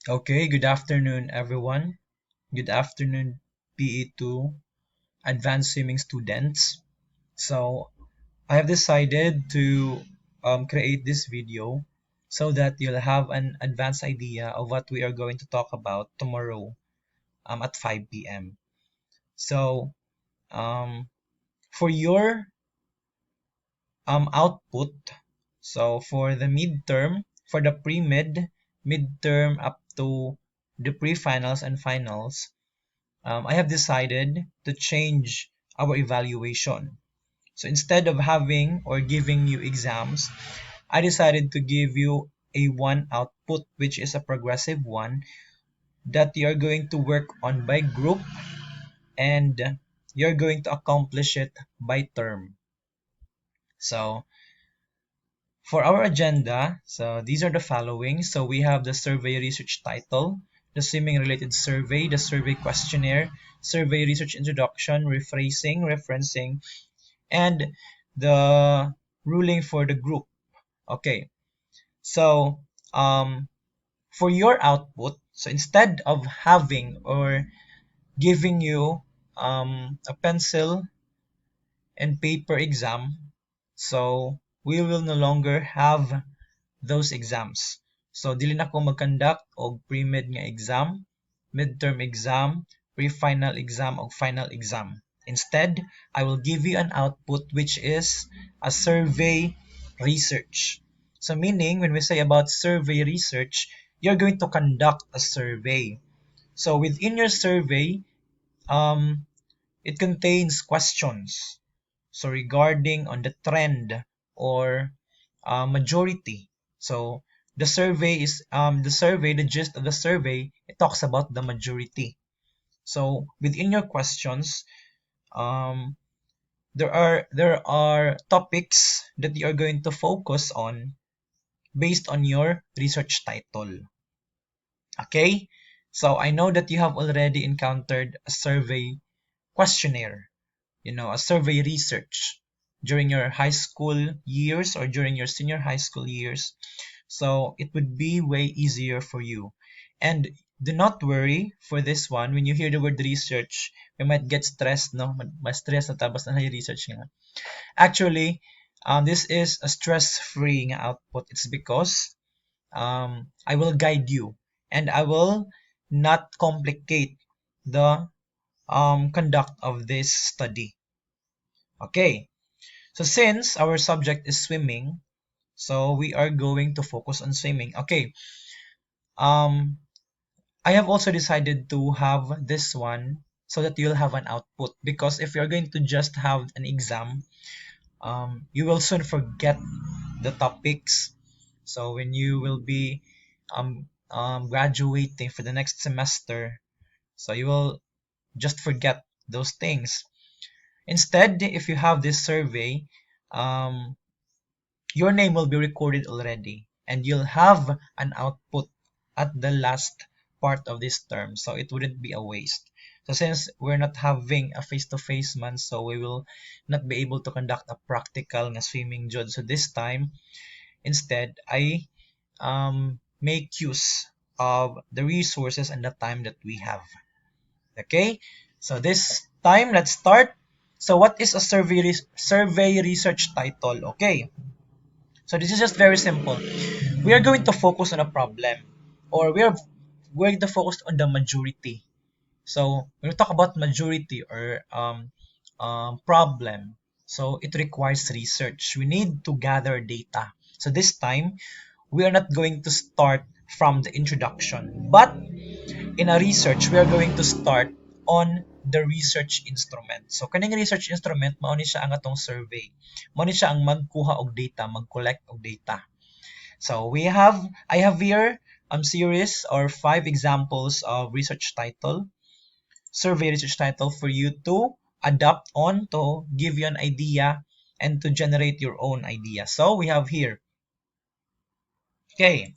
Okay, good afternoon, everyone. Good afternoon, PE2 advanced swimming students. So, I have decided to create this video so that you'll have an advanced idea of what we are going to talk about tomorrow at 5 p.m. So, um, for your output, so for the midterm, for the pre-mid, midterm up to the pre-finals and finals, I have decided to change our evaluation. So instead of having or giving you exams, I decided to give you a one output, which is a progressive one that you're going to work on by group and you're going to accomplish it by term. So for our agenda, so these are the following. So we have the survey research title, the swimming related survey, the survey questionnaire, survey research introduction, rephrasing, referencing, and the ruling for the group. Okay, so for your output, so instead of having or giving you a pencil and paper exam, so we will no longer have those exams. So, dili na ko mag-conduct og pre-med nga exam, midterm exam, pre-final exam, o final exam. Instead, I will give you an output which is a survey research. So, meaning, when we say about survey research, you're going to conduct a survey. So, within your survey, um, it contains questions. So regarding on the trend or majority. So the gist of the survey, it talks about the majority. So within your questions, um, there are topics that you are going to focus on based on your research title. Okay? So I know that you have already encountered a survey questionnaire, a survey research during your high school years or during your senior high school years. So it would be way easier for you. And do not worry for this one. When you hear the word research, you might get stressed, no? Ma-stress na tapos na research nga. Actually, this is a stress-free output. It's because I will guide you and I will not complicate the conduct of this study. Okay, so since our subject is swimming, so we are going to focus on swimming. Okay, um, I have also decided to have this one so that you'll have an output, because if you're going to just have an exam, you will soon forget the topics. So when you will be graduating for the next semester, so you will just forget those things. Instead, if you have this survey, um, your name will be recorded already and you'll have an output at the last part of this term, so it wouldn't be a waste. So since we're not having a face-to-face month, so we will not be able to conduct a practical nga swimming jud. So this time instead I make use of the resources and the time that we have. Okay, so this time let's start. So what is a survey research title? Okay, so this is just very simple. We are going to focus on a problem, or we are going to focus on the majority. So when we talk about majority or problem, so it requires research. We need to gather data. So this time, we are not going to start from the introduction, but in a research, we are going to start on the research instrument. So kaning research instrument, mao ni siya ang atong survey. Mao ni siya ang magkuha og data, mag-collect og data. So I have here series or 5 examples of research title, survey research title for you to adapt on to give you an idea and to generate your own idea. So we have here. Okay.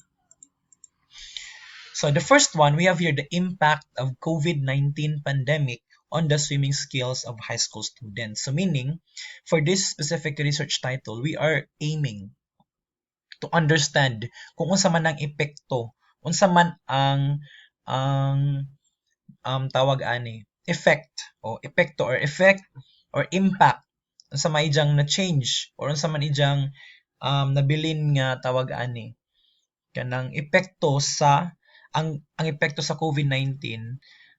So the first one, we have here the impact of COVID-19 pandemic on the swimming skills of high school students. So meaning, for this specific research title, we are aiming to understand kung unsa man ang epekto unsa man ang tawag ani effect o epekto or effect or impact unsa man ijang na change or unsa man ijang nabilin nga tawag ani kanang epekto sa ang epekto sa COVID-19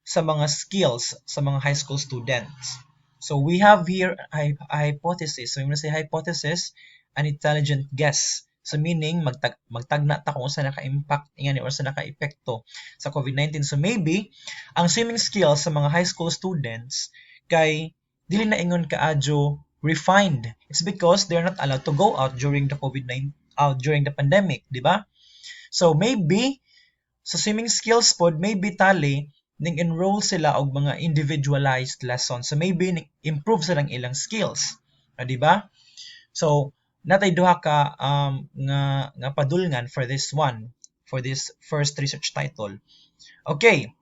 sa mga skills sa mga high school students. So we have here a hypothesis. So when we say hypothesis, an intelligent guess. So meaning magtagna ta kung unsa naka-impact ingani or sa naka-epekto sa COVID-19. So maybe ang swimming skills sa mga high school students kay dili na ingon kaadyo refined. It's because they're not allowed to go out during the COVID-19 during the pandemic, di ba? So maybe sa swimming skills pod maybe tali ning enroll sila og mga individualized lessons. So maybe improve silang ilang skills. Di ba? So natay duha ka nga padulngan for this one, for this first research title. Okay.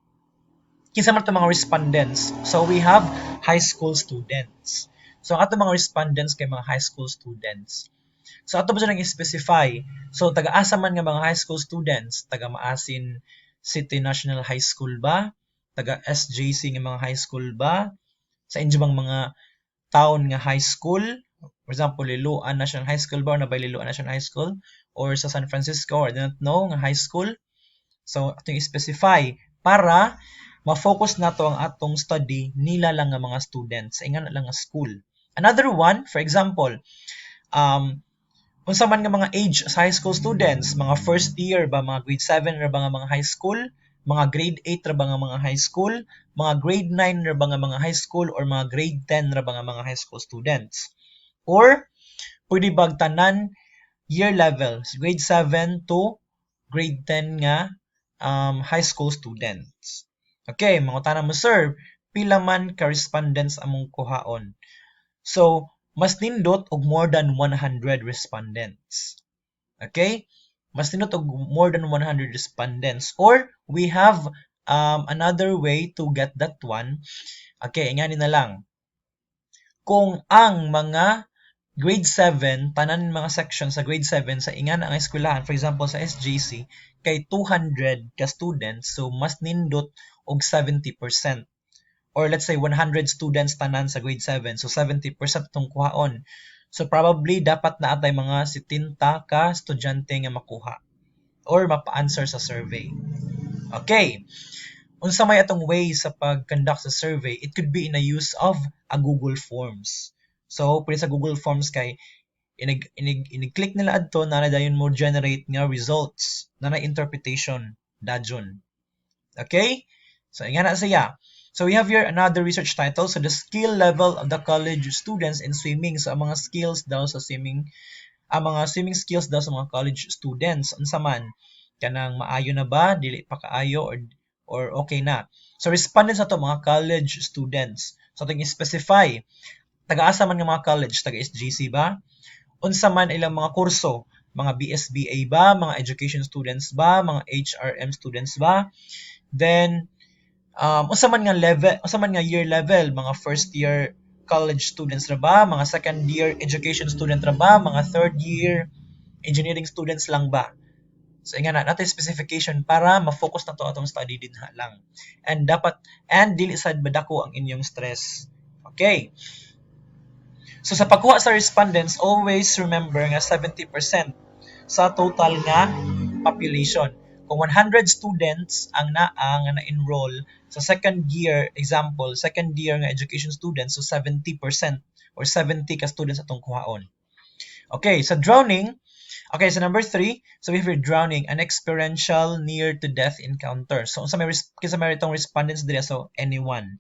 Kinsa man mga respondents? So we have high school students. So ang ato mga respondents kay mga high school students. So ato ba siya nang-specify? So taga-asa man nga mga high school students, taga Maasin City National High School ba? Taga SJC nga mga high school ba? Sa inyo bang mga town nga high school? For example, Liloan National High School ba? Or nabay Liloan National High School? Or sa San Francisco, or I don't know, nga high school? So atong i-specify para ma-focus nato ang atong study nila lang nga mga students, sa ingan lang nga school. Another one, for example, unsa man nga mga age sa high school students, mga first year ba, mga grade 7 ra ba nga mga high school, mga grade 8 ra ba nga mga high school, mga grade 9 ra ba nga mga high school, or mga grade 10 ra ba nga mga high school students. Or pwede bag tanan year level, grade 7 to grade 10 nga high school students. Okay, mga tanong mo, sir, pila man ka respondents among kuhaon? So, mas nindot og more than 100 respondents. Okay? Mas nindot og more than 100 respondents. Or, we have another way to get that one. Okay, ingani na lang. Kung ang mga grade 7, tanan mga section sa grade 7 sa ingana ang eskwelahan, for example sa SJC, kay 200 ka students, so mas nindot og 70%. Or let's say 100 students tanan sa grade 7, so 70% tong kuhaon. So probably dapat na atay mga 70 ka estudyante nga makuha or mapa-answer sa survey. Okay. Unsa may atong way sa pag-conduct sa survey, it could be in a use of a Google Forms. So, pwede sa Google Forms kay inig-click nila adto na dayon mo generate nga results na interpretation dajon. Okay? So, ingana siya. So, we have here another research title. So, the skill level of the college students in swimming. So, ang mga skills daw sa swimming, ang mga swimming skills daw sa mga college students, unsa man, kanang maayo na ba, dili pa kaayo, or okay na. So, respondents na to mga college students. So, ating i-specify, taga-asa man ng mga college, taga-SGC ba? Unsa man ilang mga kurso, mga BSBA ba, mga education students ba, mga HRM students ba? Then, unsa man nga year level, mga first year college students ra ba, mga second year education student ra ba, mga third year engineering students lang ba? So, ingana natin specification para ma-focus na to atong study din lang. And dili sad badako ang inyong stress. Okay. So, sa pagkuha sa respondents, always remember nga 70% sa total nga population. Kung 100 students ang na-enroll sa second year, example, second year nga education students, so 70% or 70 ka students atong kuhaon. Okay, sa drowning, okay, so number 3, so we have drowning, an experiential near-to-death encounter. So, kinsa may itong respondents dito, so anyone.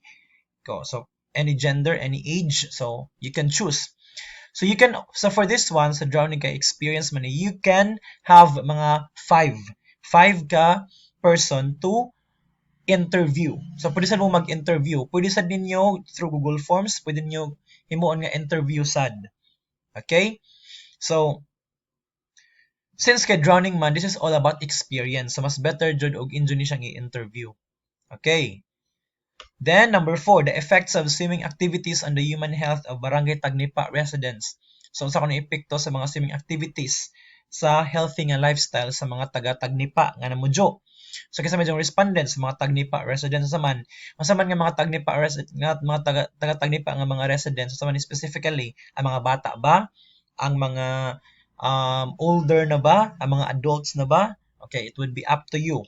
So, any gender, any age, so you can choose. So, for this one, sa drowning ka experience man, you can have mga 5 ka person to interview. So, pwede sad mo mag-interview. Pwede sad ninyo through Google Forms, pwede ninyo himuon nga interview sad. Okay? So, since kay drowning man, this is all about experience. So, mas better jud og inyo ni siyang i-interview. Okay. Then, number 4, the effects of swimming activities on the human health of Barangay Tagnipa residents. So, sa kanang epekto sa mga swimming activities sa healthy nga lifestyle sa mga taga-Tagnipa nga namudyo. So kasi medyo respondents mga tagnipa residents naman. Unsa man nga mga tagnipa nga mga taga tagnipa nga mga residents sa man specifically ang mga bata ba, ang mga older na ba, ang mga adults na ba? Okay, it would be up to you.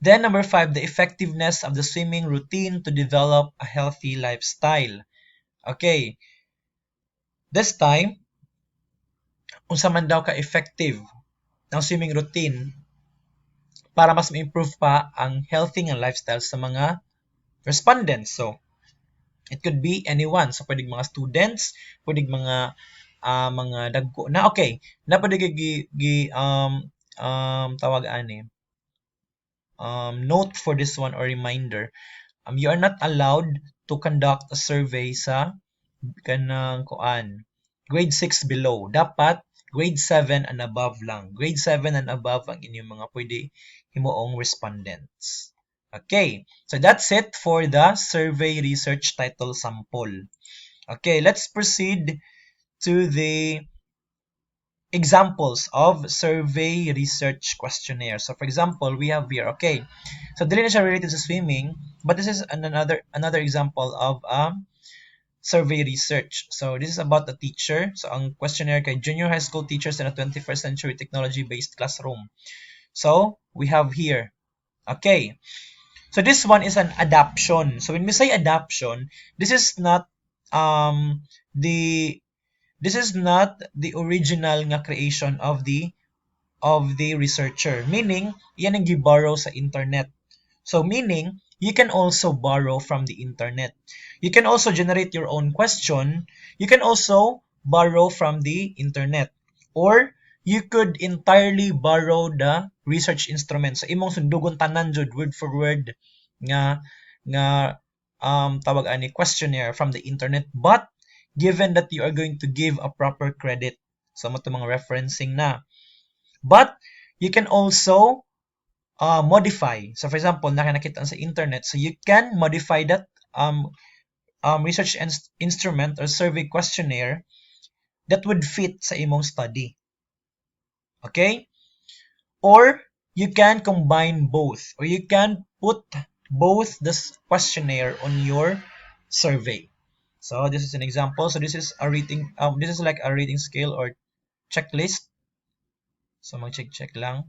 Then number 5, the effectiveness of the swimming routine to develop a healthy lifestyle. Okay, this time, unsa man daw ka effective ng swimming routine para mas ma-improve pa ang healthy nga lifestyle sa mga respondents. So, it could be anyone. So, pwedeng mga students, pwedeng mga dagko na okay, na pwede tawag ani note for this one or reminder. You are not allowed to conduct a survey sa kanang kuan grade 6 below. Dapat grade 7 and above lang. Grade 7 and above ang inyong mga pwede himuong respondents. Okay, so that's it for the survey research title sample. Okay, let's proceed to the examples of survey research questionnaire. So for example, we have here, okay, so dili na siya related to swimming, but this is another example of survey research. So this is about a teacher. So ang questionnaire kay junior high school teachers in a 21st century technology-based classroom. So we have here, okay, so this one is an adaption. So when we say adaption, this is not the this is not the original nga creation of the researcher. Meaning, yan ang gi-borrow sa internet. So meaning, you can also borrow from the internet. You can also generate your own question. You can also borrow from the internet. Or you could entirely borrow the research instrument. So imong sundugon tanan jud word for word nga tawag ani questionnaire from the internet, but given that you are going to give a proper credit sa mga referencing na. But you can also modify. So for example, nakita sa internet, so you can modify that research instrument or survey questionnaire that would fit sa imong study. Okay? Or you can combine both, or you can put both this questionnaire on your survey. So this is an example. So this is a rating. This is like a rating scale or checklist. So mag-check lang.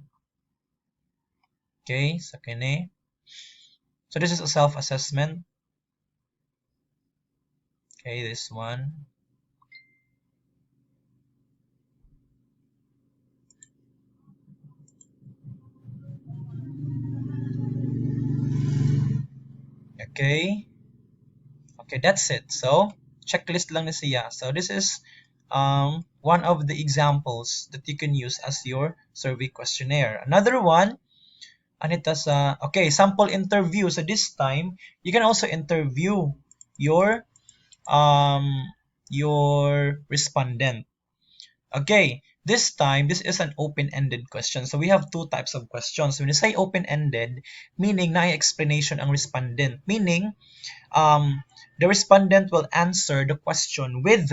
Okay, sa kini. So this is a self-assessment. Okay, this one. Okay. Okay, that's it. So, checklist lang na siya. So, this is one of the examples that you can use as your survey questionnaire. Another one, anita sa, okay, sample interview. So, this time, you can also interview your respondent. Okay, this time, this is an open-ended question. So, we have two types of questions. When you say open-ended, meaning na explanation ang respondent. Meaning, the respondent will answer the question with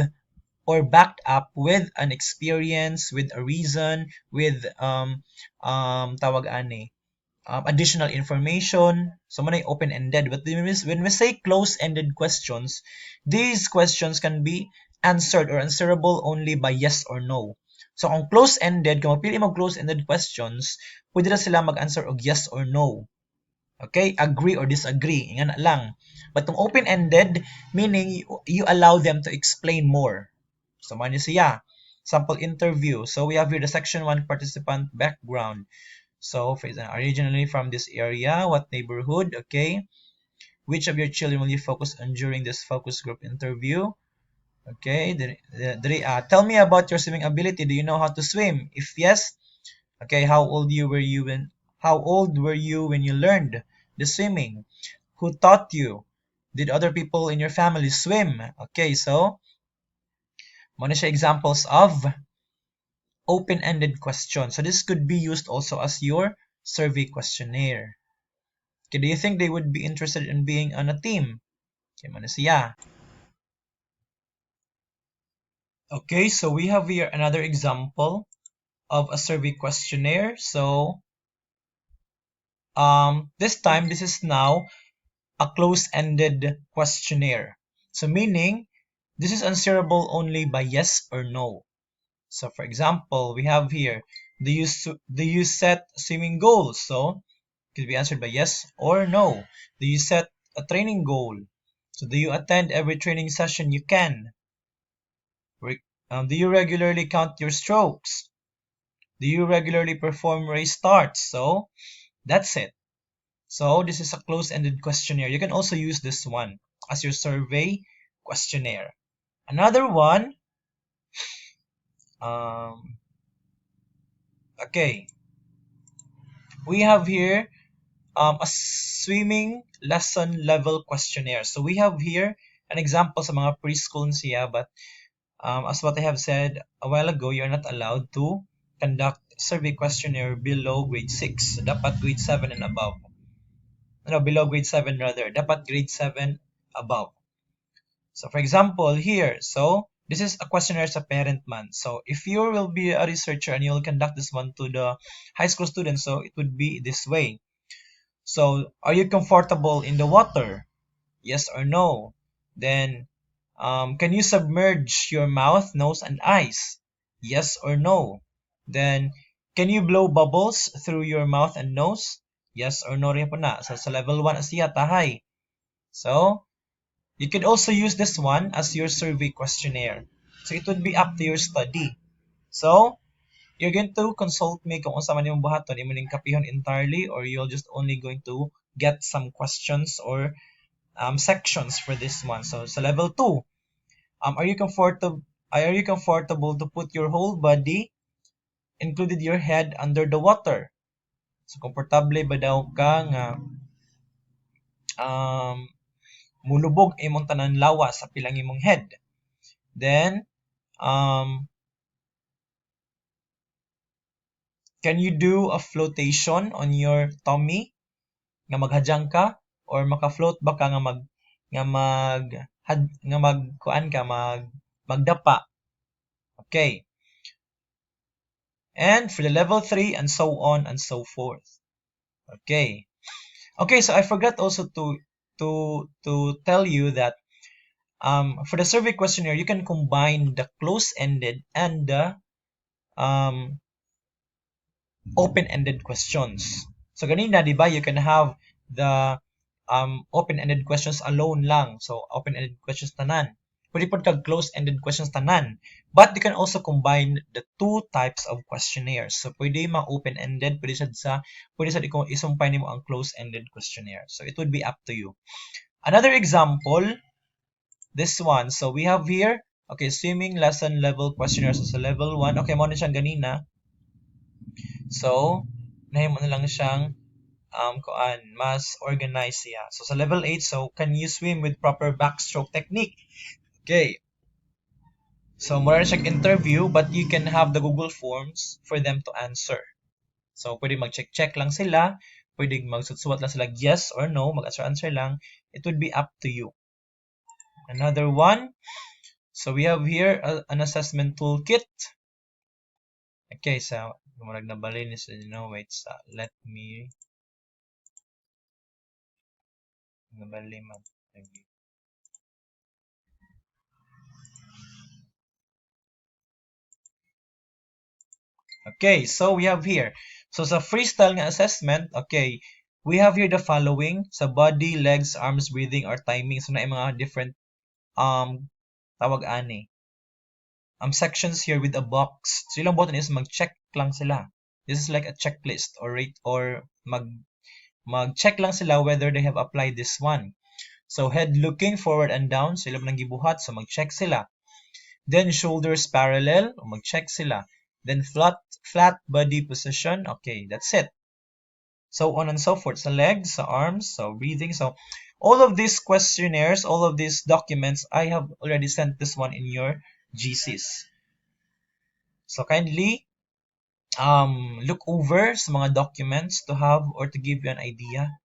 or backed up with an experience, with a reason, with tawag ani additional information. So manay open-ended. But when we say close-ended questions, these questions can be answered or answerable only by yes or no. So kung close-ended, kung mapili mo close-ended questions, pwede na sila mag-answer og yes or no. Okay, agree or disagree, nga na lang. But kung open-ended, meaning you allow them to explain more. So man siya, sample interview. So we have here the section 1 participant background. So originally from this area, what neighborhood, okay? Which of your children will you focus on during this focus group interview? Okay, tell me about your swimming ability. Do you know how to swim? If yes, okay, how old were you when you learned the swimming? Who taught you? Did other people in your family swim? Okay, so muna siya examples of open-ended questions. So this could be used also as your survey questionnaire. Okay, do you think they would be interested in being on a team? Okay, muna siya. Okay, so we have here another example of a survey questionnaire. So this time, this is now a close-ended questionnaire. So meaning, this is answerable only by yes or no. So for example, we have here, do you set swimming goals? So it could be answered by yes or no. Do you set a training goal? So do you attend every training session you can? Do you regularly count your strokes? Do you regularly perform race starts? So that's it. So this is a close-ended questionnaire. You can also use this one as your survey questionnaire. Another one, um, okay, we have here a swimming lesson level questionnaire. So we have here an example sa mga preschool siya, but as what I have said a while ago, you're not allowed to conduct survey questionnaire below grade 6. So dapat grade 7 and above. No, below grade 7 rather. Dapat grade 7 above. So for example, here, so this is a questionnaire sa parent man. So if you will be a researcher and you'll conduct this one to the high school students, so it would be this way. So are you comfortable in the water? Yes or no? Then can you submerge your mouth, nose, and eyes? Yes or no? Then can you blow bubbles through your mouth and nose? Yes or no rin po na. So sa level 1 siya tahay. So you could also use this one as your survey questionnaire. So it would be up to your study. So you're going to consult me kung unsa man imong buhaton, imo ning kapihon entirely, or you're just only going to get some questions or sections for this one. So sa level 2, are you comfortable to put your whole body, included your head, under the water? So komportable ba daw ka nga um, mulubog imong tanan lawas sa pilang imong head? Then can you do a flotation on your tummy nga maghadjang ka, or maka-float ba ka nga magdapa? Okay. And for the level 3, and so on and so forth. Okay. Okay, so I forgot also to tell you that for the survey questionnaire, you can combine the close-ended and the um, open-ended questions. So ganina, di ba, you can have the open-ended questions alone lang. So open-ended questions tanan. Pwede po kag close-ended questions tanan. But you can also combine the two types of questionnaires. So pwede ma-open-ended, pwede sad isumpay nimo ang close-ended questionnaire. So it would be up to you. Another example, this one. So we have here, okay, swimming lesson level questionnaire. So sa level 1, okay, mo na siyang ganina. So, nahimo na lang siyang mas organized siya. So sa level 8, so can you swim with proper backstroke technique? Okay. So mura na siyang interview, but you can have the Google Forms for them to answer. So pwede mag-check lang sila, pwede magsusuwat lang sila yes or no, mag-answer lang. It would be up to you. Another one. So we have here an assessment toolkit. Okay, so murag nabalin is, wait, let me nabaliman. Okay, so we have here. So sa freestyle nga assessment, okay, we have here the following. Sa body, legs, arms, breathing, or timing. So na mga different tawag ani. Sections here with a box. So ilang button is mag-check lang sila. This is like a checklist or rate or mag-check lang sila whether they have applied this one. So head looking forward and down, so ilang nang gibuhat, so mag-check sila. Then shoulders parallel, mag-check sila. Then flat body position, okay, that's it. So on and so forth. Sa legs, sa arms, so breathing. So all of these questionnaires, all of these documents, I have already sent this one in your GCs. So kindly look over sa mga documents to have or to give you an idea.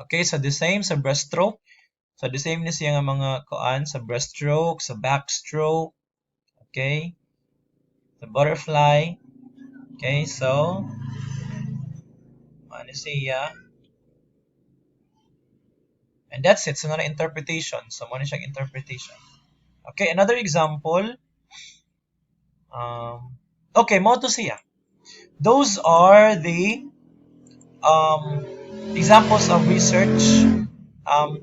Okay, so the same sa breaststroke. So the same na siya nga mga kuan sa breaststroke, sa backstroke. Okay, the butterfly. Okay, so ano siya? And that's it. So, na interpretation. So, mo siyang interpretation. Okay, another example. Okay, mo to siya. Those are the um, examples of research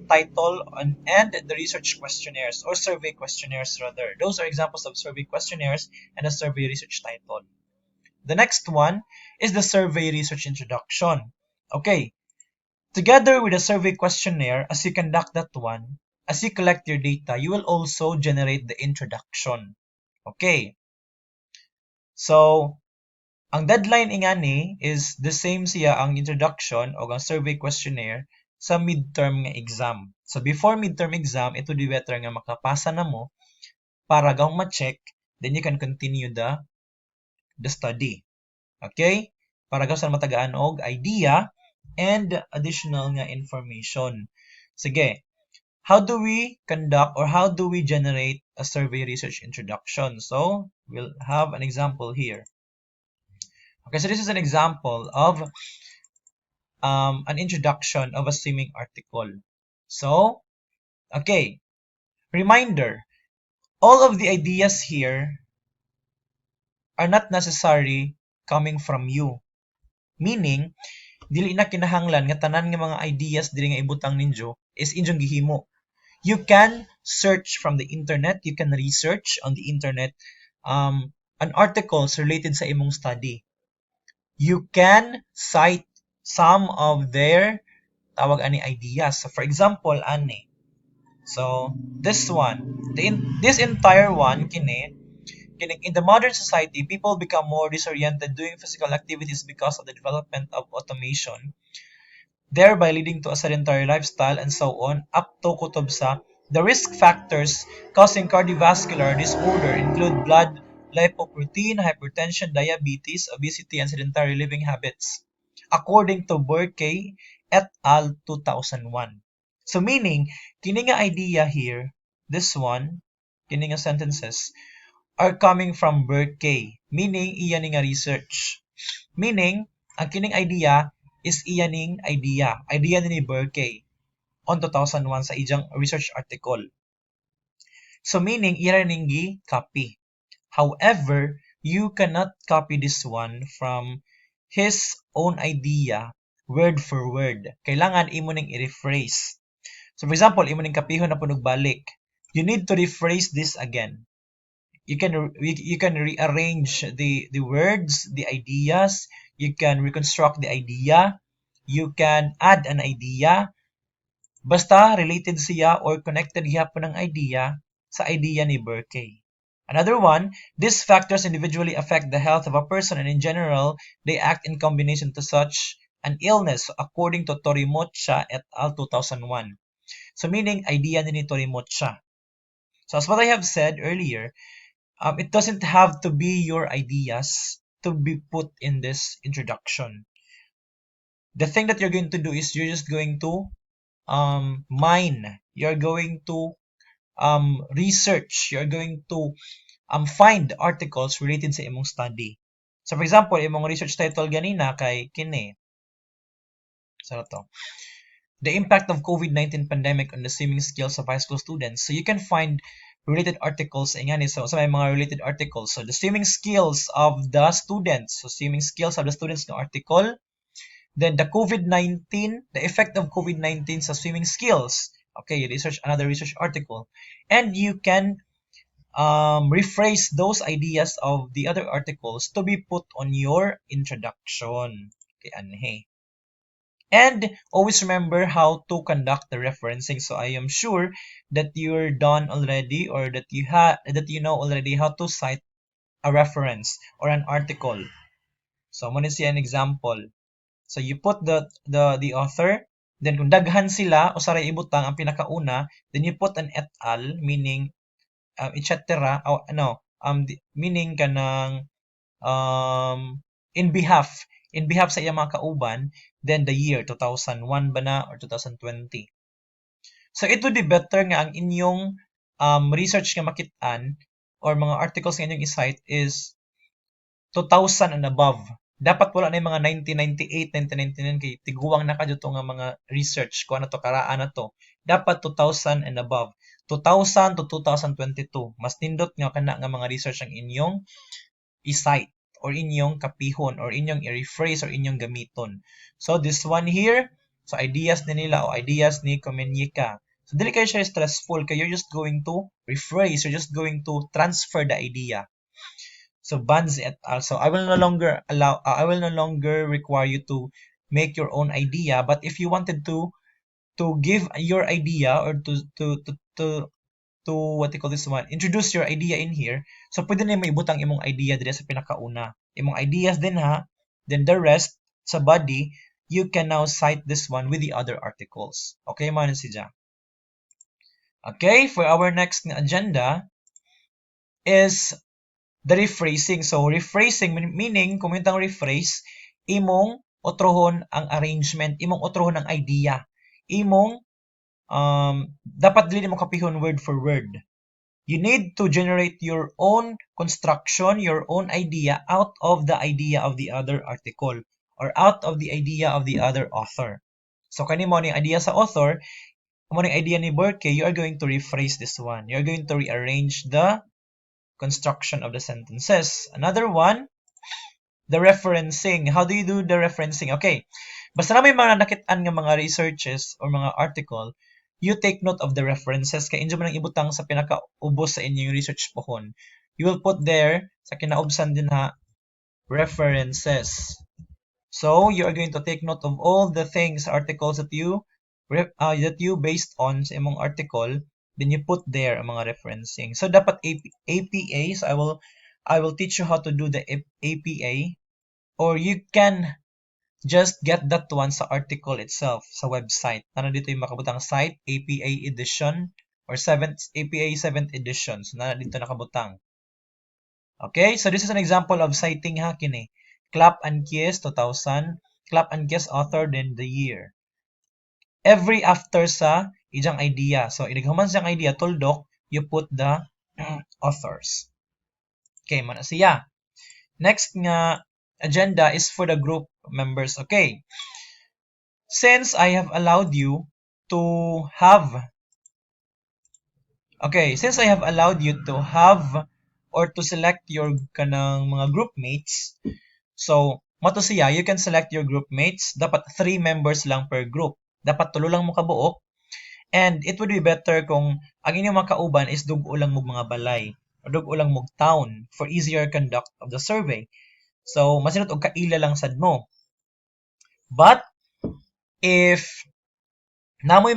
title and the research questionnaires or survey questionnaires rather. Those are examples of survey questionnaires and a survey research title. The next one is the survey research introduction. Okay, together with the survey questionnaire, as you conduct that one, as you collect your data, you will also generate the introduction. Okay, so ang deadline ingani is the same siya ang introduction o ang survey questionnaire sa midterm nga exam. So before midterm exam, ito di better nga makapasa na mo para gaw ma-check, then you can continue the study. Okay? Para gaw sa matagaan og idea and additional nga information. Sige, how do we conduct or how do we generate a survey research introduction? So we'll have an example here. Okay, so this is an example of an introduction of a swimming article. So, okay, reminder, all of the ideas here are not necessarily coming from you. Meaning, dili na kinahanglan nga tanan nga mga ideas dili nga ibutang ninyo is inyong gihimo. You can search from the internet, you can research on the internet an articles related sa imong study. You can cite some of their tawag ani ideas. So for example, ani. So this one, this entire one kini in the modern society, people become more disoriented doing physical activities because of the development of automation, thereby leading to a sedentary lifestyle and so on, up to kutob sa the risk factors causing cardiovascular disorder include blood lipoprotein, hypertension, diabetes, obesity, and sedentary living habits, according to Burkey et al. 2001. So meaning, kini nga idea here, this one, kini nga sentences, are coming from Burkey, meaning iya ni nga research. Meaning, ang kining idea is iya ning idea. Idea ni Burkey on 2001 sa iyang research article. So meaning, iya ning gi-copy. However, you cannot copy this one from his own idea word for word. Kailangan imo ning i-rephrase. So for example, imo ning kapihon na punog balik. You need to rephrase this again. You can rearrange the words, the ideas, you can reconstruct the idea, you can add an idea, basta related siya or connected gyapon ng idea sa idea ni Burkey. Another one, these factors individually affect the health of a person and in general, they act in combination to such an illness according to Torimocha et al. 2001. So meaning, idea ni Torimocha. So as what I have said earlier, it doesn't have to be your ideas to be put in this introduction. The thing that you're going to do is you're just going to mine. You're going to research. You're going to find articles related sa imong study. So for example, imong research title ganina kay kini. So to. The impact of COVID-19 pandemic on the swimming skills of high school students. So you can find related articles ingani, so may mga related articles. So the swimming skills of the students. So swimming skills of the students ng article. Then the COVID-19, the effect of COVID-19 sa swimming skills. Okay, another research article. And you can rephrase those ideas of the other articles to be put on your introduction. Okay, anhe. And always remember how to conduct the referencing. So I am sure that you're done already or that you know already how to cite a reference or an article. So I'm gonna see an example. So you put the author, then kung daghan sila o saray ibutang ang pinakauna, then you put an et al, meaning etc. Meaning kanang in behalf sa iyang mga kauban, then the year 2001 ba na or 2020. So it would be better nga ang inyong research nga makitaan or mga articles nga inyong i-cite is 2000 and above. dapat wala na yung mga 1998, 1999 kay tiguwang na kadyo nga mga research ko ano to karaan na to. Dapat 2000 and above. 2000 to 2022. Mas nindot nga kana nga mga research ang inyong i-cite or inyong kapihon or inyong i-rephrase or inyong gamiton. So this one here, so ideas ni nila o ideas ni Komenyika. So dili kayo siya stressful kay you're just going to rephrase, you're just going to transfer the idea. So Banzi et al. So I will no longer require you to make your own idea, but if you wanted to give your idea or to what you call this one, introduce your idea in here. So pwede na may ibutang imong idea dire sa pinakauna. Imong ideas din ha. Then the rest sa body, you can now cite this one with the other articles. Okay, man siya. Okay, for our next agenda is the rephrasing. So rephrasing meaning kung itang rephrase, imong otrohon ang arrangement, imong otrohon ang idea. Imong dapat dili mo kapihon word for word. You need to generate your own construction, your own idea out of the idea of the other article or out of the idea of the other author. So kanimo ni idea sa author, kamo ni idea ni Burke, you are going to rephrase this one. You are going to rearrange the construction of the sentences. Another one, the referencing. How do you do the referencing? Okay. Basta na may mga nakitaan nga mga researches or mga article, you take note of the references kay inyo man ang ibutang sa pinakaubos sa inyong research pohon. You will put there sa kinaubsan din ha references. So you are going to take note of all the things articles that you based on sa imong article, then you put there ang mga referencing. So dapat APA, so I will teach you how to do the APA, or you can just get that one sa article itself sa website. Ano dito yung makabutang site, APA edition or APA 7th edition. So na dito nakabutang. Okay, so this is an example of citing ha kini. Clap and Kies 2000, Clap and Kies authored in the year. Every after sa ijang idea. So inighuman siyang idea tuldok, you put the authors. Okay, mana siya. Next nga agenda is for the group members. Okay. Since I have allowed you to have or to select your kanang mga group mates. So, mato siya, you can select your group mates. Dapat 3 members lang per group. Dapat tulo lang mo kabuok. And it would be better kung ang inyong mga kauban is dugo lang mo mga balay o dugo lang mo town for easier conduct of the survey. So, masinot og kaila lang sad mo. But if wala mo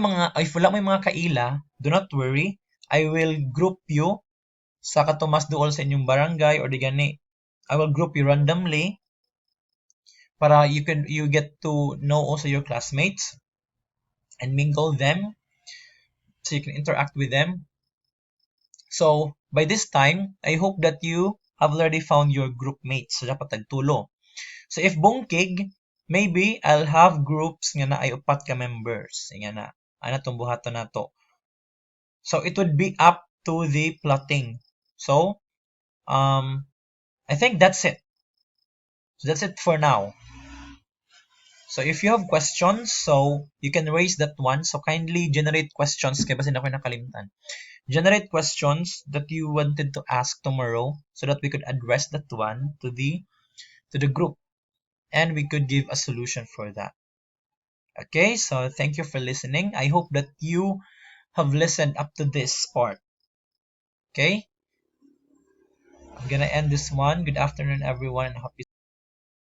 mga kaila, do not worry. I will group you sa katumas duol sa inyong barangay or di gani. I will group you randomly para you get to know also your classmates and mingle them so you can interact with them. So, by this time, I hope that you have already found your group mates. So, dapat tagtulo. So, if bungkig, maybe I'll have groups nga na ay upat ka members. Nga na. Ano itong buhaton na to. So, it would be up to the plotting. So, I think that's it. So, that's it for now. So, if you have questions, so you can raise that one. So, kindly generate questions kaya basin ako nakalimutan. Generate questions that you wanted to ask tomorrow so that we could address that one to the group and we could give a solution for that. Okay, so thank you for listening. I hope that you have listened up to this part. Okay, I'm gonna end this one. Good afternoon, everyone, and happy